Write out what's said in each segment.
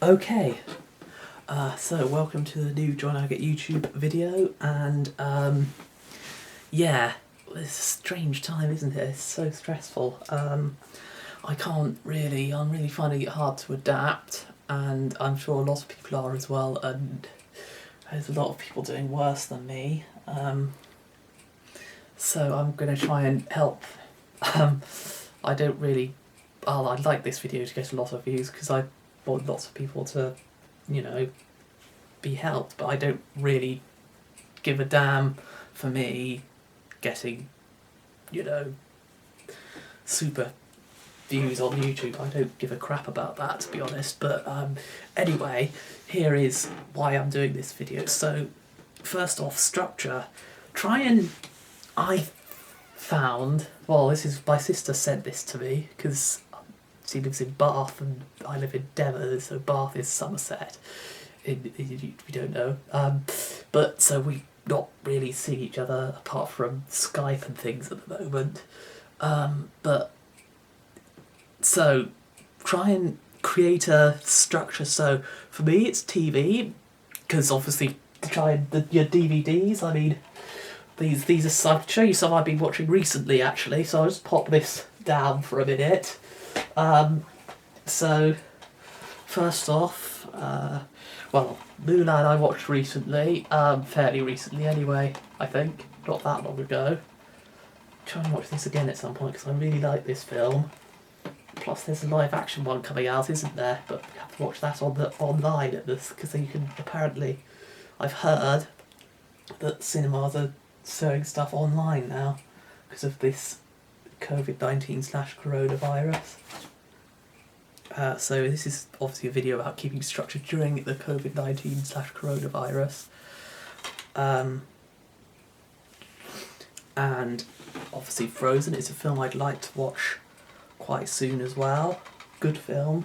Okay, so welcome to the new John Agate YouTube video, and yeah, it's a strange time, isn't it? It's so stressful. I'm really finding it hard to adapt, and I'm sure a lot of people are as well, and there's a lot of people doing worse than me. So I'm going to try and help. I'd like this video to get a lot of views because I want lots of people to, be helped, but I don't really give a damn for me getting, super views on YouTube. I don't give a crap about that, to be honest. But anyway, here is why I'm doing this video. So first off, structure. I found, well, this is, my sister sent this to me because she lives in Bath and I live in Devon, so Bath is Somerset, if you don't know. But so we not really see each other apart from Skype and things at the moment. But so try and create a structure. So for me it's TV, because obviously your DVDs, I mean, these are, I'll show you some I've been watching recently actually, so I'll just pop this down for a minute. So first off, well, Mulan I watched recently, fairly recently anyway, I think, not that long ago. Try and watch this again at some point because I really like this film. Plus there's a live action one coming out, isn't there? But you have to watch that online at this, because you can, apparently, I've heard that cinemas are showing stuff online now because of this covidd-19/coronavirus. So this is obviously a video about keeping structure during the covidd-19/coronavirus. And obviously Frozen is a film I'd like to watch quite soon as well. Good film.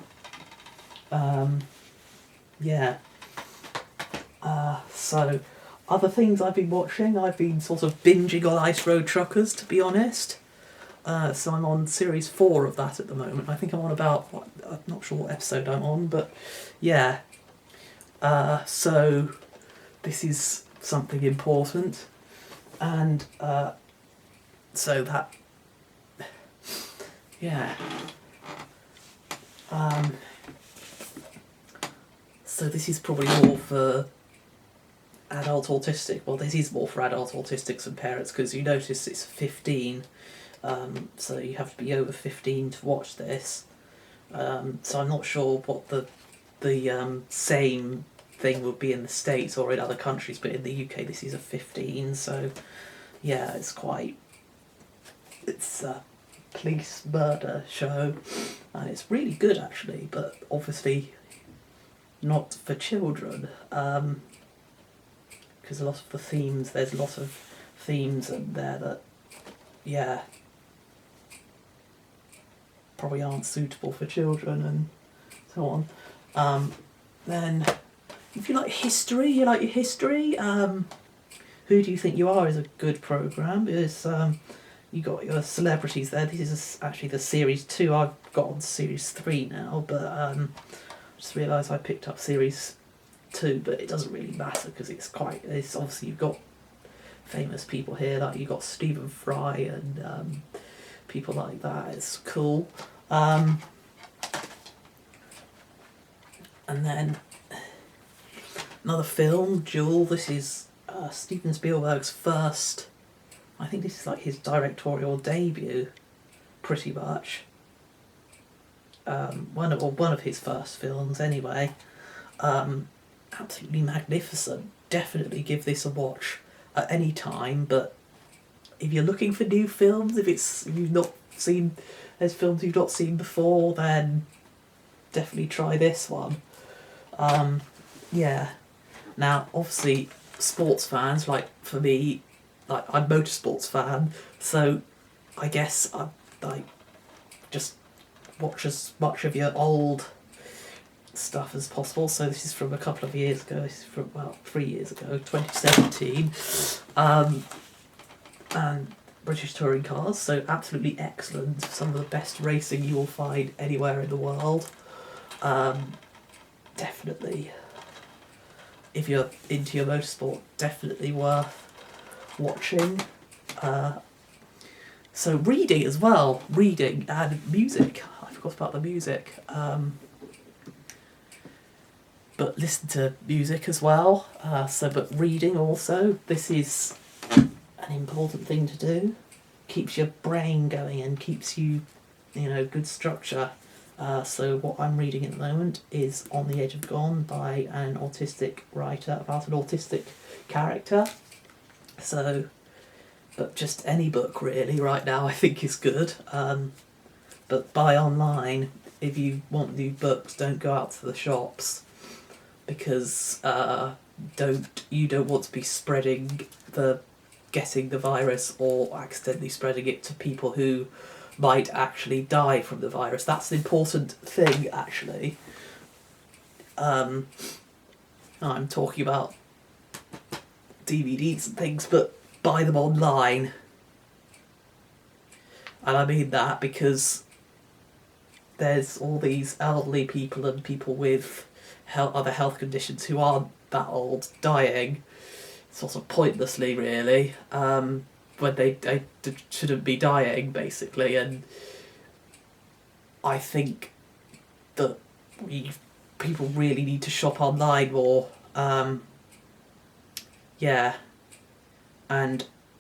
Yeah. So other things I've been watching, I've been sort of binging on Ice Road Truckers, to be honest. So I'm on series 4 of that at the moment. I think I'm on about, I'm not sure what episode I'm on, but yeah. So this is something important, and so that, yeah. So this is probably more for adult autistic. Well, this is more for adult autistics and parents, because you notice it's 15. So you have to be over 15 to watch this. So I'm not sure what the same thing would be in the States or in other countries, but in the UK this is a 15, so yeah, it's a police murder show, and it's really good actually, but obviously not for children, because a lot of the themes, there's a lot of themes in there that, yeah, probably aren't suitable for children and so on. Then, if you like history, Who Do You Think You Are is a good programme. It's, you got your celebrities there. This is actually the series 2. I've got on series 3 now, but just realised I picked up series 2, but it doesn't really matter because it's obviously you've got famous people here, like you've got Stephen Fry and people like that. It's cool. And then another film, Jewel. This is Steven Spielberg's first, I think this is like his directorial debut, pretty much. One of his first films anyway. Absolutely magnificent. Definitely give this a watch at any time, but if you're looking for new films, if you've not seen, there's films you've not seen before, then definitely try this one. Yeah. Now, obviously, sports fans, like for me, like I'm a motorsports fan, so I guess I just watch as much of your old stuff as possible. So this is from a couple of years ago. This is from about 3 years ago, 2017. And British touring cars, so absolutely excellent. Some of the best racing you will find anywhere in the world. definitely, if you're into your motorsport, definitely worth watching. So reading as well, reading and music. I forgot about the music. But listen to music as well. But reading also. This is an important thing to do. Keeps your brain going and keeps you, good structure. So what I'm reading at the moment is On the Edge of Gone by an autistic writer about an autistic character. So, but just any book really right now I think is good. But buy online. If you want new books, don't go out to the shops, because you don't want to be getting the virus or accidentally spreading it to people who might actually die from the virus. That's an important thing, actually. I'm talking about DVDs and things, but buy them online. And I mean that because there's all these elderly people and people with other health conditions who aren't that old dying, sort of pointlessly, really, when they shouldn't be dying, basically. And I think that people really need to shop online more. And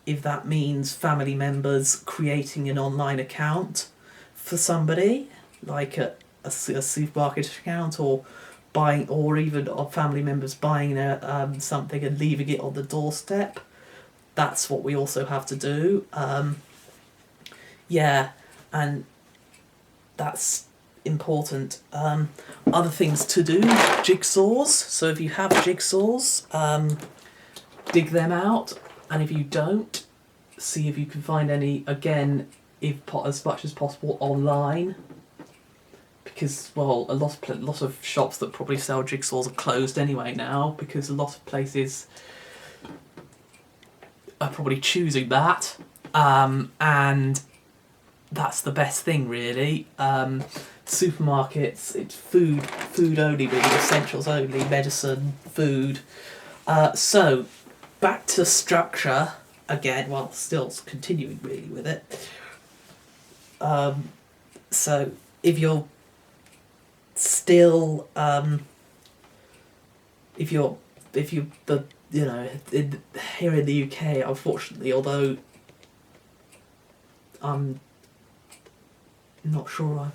if that means family members creating an online account for somebody, like a supermarket account, or even family members buying something and leaving it on the doorstep, that's what we also have to do. And that's important. Other things to do, jigsaws. So if you have jigsaws, dig them out, and if you don't, see if you can find any, again, as much as possible online. Because, well, a lot of shops that probably sell jigsaws are closed anyway now, because a lot of places are probably choosing that, and that's the best thing, really. Supermarkets, it's food only, really, essentials only, medicine, food. So, back to structure again, while still continuing really with it. So, if you're still, here in the UK, unfortunately, although I'm not sure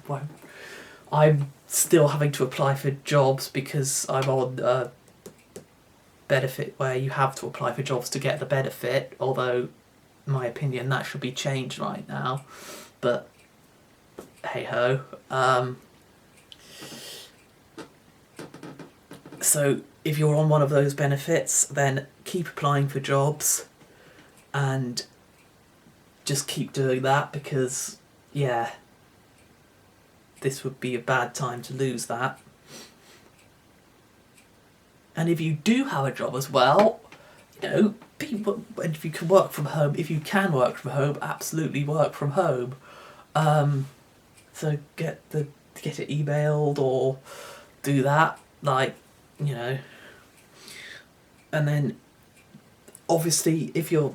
I'm still having to apply for jobs because I'm on a benefit where you have to apply for jobs to get the benefit, although in my opinion that should be changed right now, but hey ho. So if you're on one of those benefits, then keep applying for jobs and just keep doing that, because this would be a bad time to lose that. And if you do have a job as well, people, and if you can work from home, absolutely work from home. So get it emailed or do that, and then obviously if you're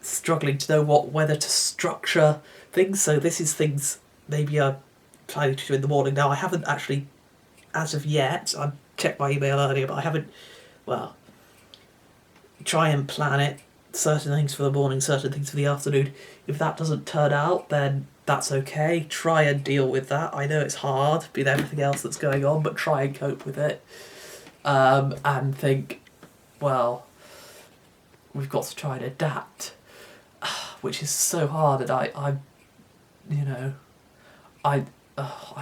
struggling to know whether to structure things, so this is things maybe I'm planning to do in the morning. Now I haven't actually, as of yet, I checked my email earlier, but I haven't, try and plan it, certain things for the morning, certain things for the afternoon. If that doesn't turn out, then that's okay. Try and deal with that. I know it's hard with everything else that's going on, but try and cope with it. And think, we've got to try and adapt, which is so hard. And I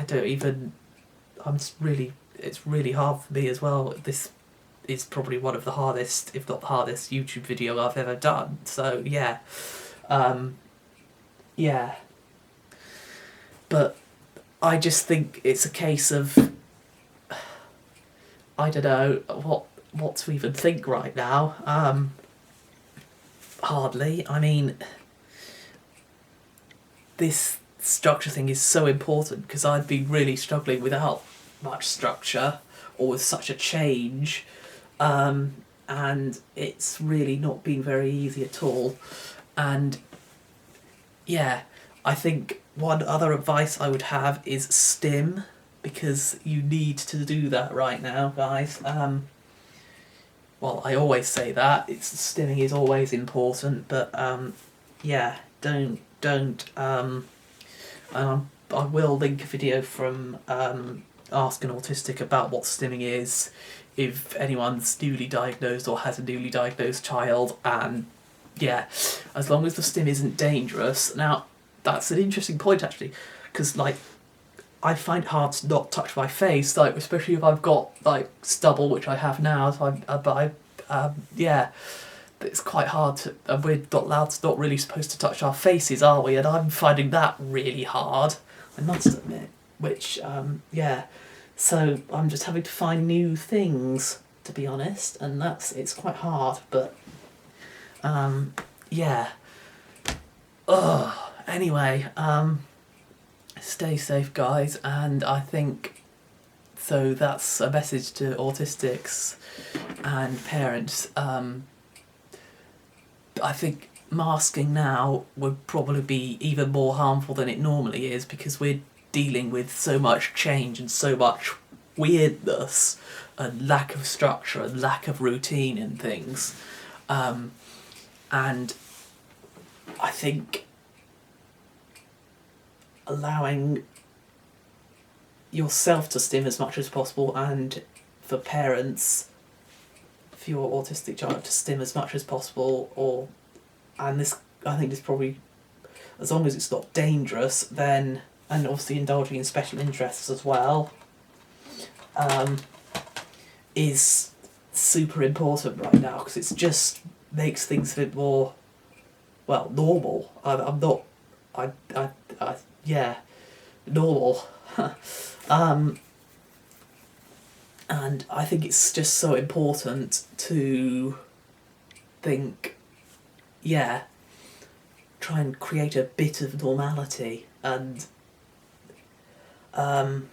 don't even, it's really hard for me as well. This is probably one of the hardest, if not the hardest, YouTube video I've ever done. So but I just think it's a case of, I don't know what to even think right now. Hardly. I mean, this structure thing is so important, because I've been really struggling without much structure, or with such a change, and it's really not been very easy at all. And yeah, I think one other advice I would have is stim, because you need to do that right now, guys. Well, I always say that, stimming is always important, but yeah, don't, and I will link a video from Ask an Autistic about what stimming is, if anyone's newly diagnosed or has a newly diagnosed child, and yeah, as long as the stim isn't dangerous. Now, that's an interesting point actually, because like, I find it hard to not touch my face, like especially if I've got like stubble, which I have now. So yeah, it's quite hard to. And we're not really supposed to touch our faces, are we? And I'm finding that really hard, I must admit. Which yeah, so I'm just having to find new things, to be honest, and it's quite hard. But yeah. Anyway, stay safe, guys, and I think so that's a message to autistics and parents. I think masking now would probably be even more harmful than it normally is, because we're dealing with so much change and so much weirdness and lack of structure and lack of routine and things. And I think allowing yourself to stim as much as possible, and for parents, for your autistic child to stim as much as possible, I think this probably, as long as it's not dangerous, then, and obviously indulging in special interests as well, is super important right now, because it just makes things a bit more, well, normal. Yeah, normal. And I think it's just so important to think, yeah, try and create a bit of normality. And I'm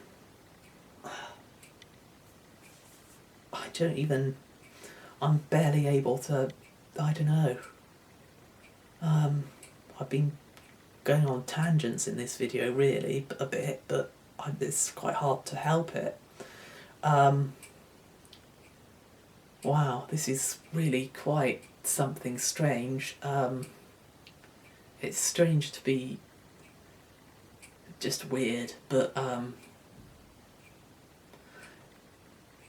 barely able to, I don't know. I've been going on tangents in this video, really, a bit, but it's quite hard to help it. Wow, this is really quite something strange. It's strange to be just weird, but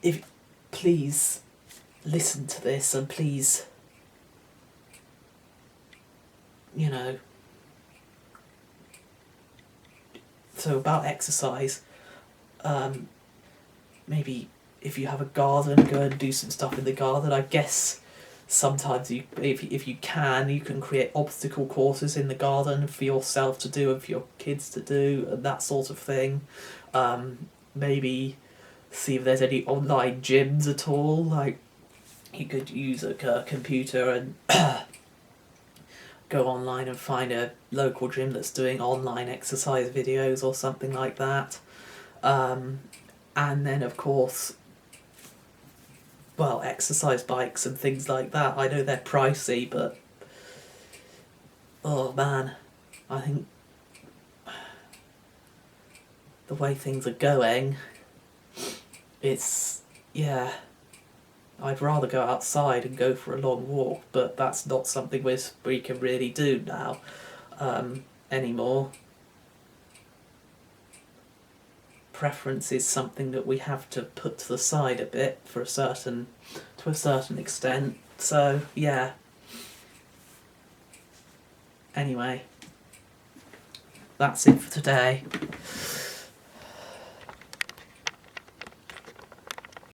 if please listen to this, and please, you know. So about exercise, maybe if you have a garden, go and do some stuff in the garden. I guess sometimes if you can create obstacle courses in the garden for yourself to do and for your kids to do, and that sort of thing. Maybe see if there's any online gyms at all. Like, you could use a computer and go online and find a local gym that's doing online exercise videos or something like that. And then, of course, well, exercise bikes and things like that. I know they're pricey, but oh man, I think the way things are going, it's, yeah, I'd rather go outside and go for a long walk, but that's not something we can really do now anymore. Preference is something that we have to put to the side a bit to a certain extent. So yeah. Anyway, that's it for today.